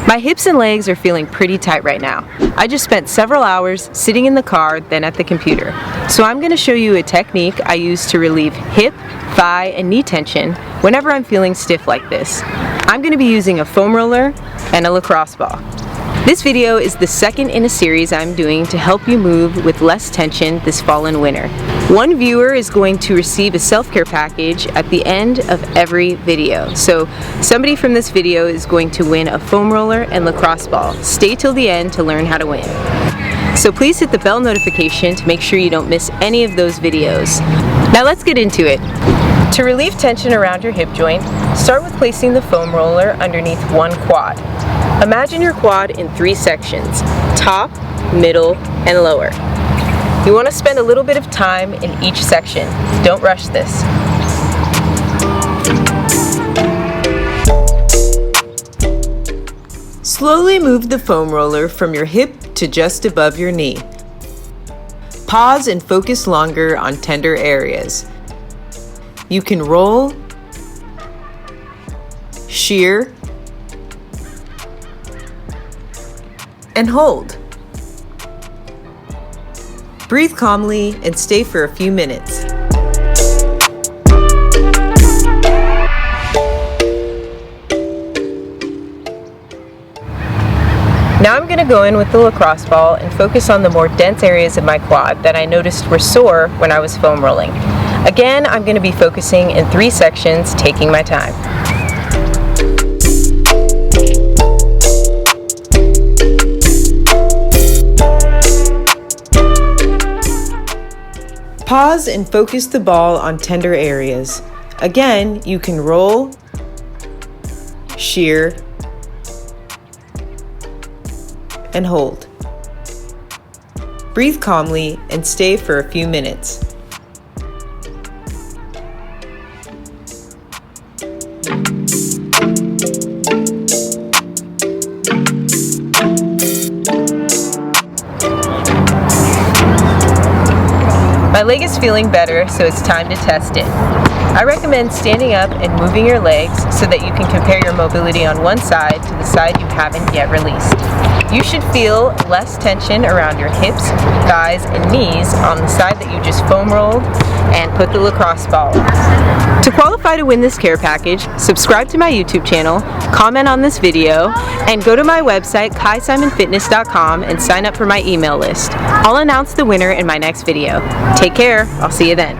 My hips and legs are feeling pretty tight right now. I just spent several hours sitting in the car, then at the computer. So I'm going to show you a technique I use to relieve hip, thigh, and knee tension whenever I'm feeling stiff like this. I'm going to be using a foam roller and a lacrosse ball. This video is the second in a series I'm doing to help you move with less tension this fall and winter. One viewer is going to receive a self-care package at the end of every video. So somebody from this video is going to win a foam roller and lacrosse ball. Stay till the end to learn how to win. So please hit the bell notification to make sure you don't miss any of those videos. Now let's get into it. To relieve tension around your hip joint, start with placing the foam roller underneath one quad. Imagine your quad in 3 sections, top, middle, and lower. You want to spend a little bit of time in each section. Don't rush this. Slowly move the foam roller from your hip to just above your knee. Pause and focus longer on tender areas. You can roll, shear, and hold. Breathe calmly and stay for a few minutes. Now I'm going to go in with the lacrosse ball and focus on the more dense areas of my quad that I noticed were sore when I was foam rolling. Again, I'm going to be focusing in 3 sections, taking my time. Pause and focus the ball on tender areas. Again, you can roll, shear, and hold. Breathe calmly and stay for a few minutes. My leg is feeling better, so it's time to test it. I recommend standing up and moving your legs so that you can compare your mobility on one side to the side you haven't yet released. You should feel less tension around your hips, thighs, and knees on the side that you just foam rolled and put the lacrosse ball on. To qualify to win this care package, subscribe to my YouTube channel, comment on this video, and go to my website kaisimonfitness.com and sign up for my email list. I'll announce the winner in my next video. Take care. I'll see you then.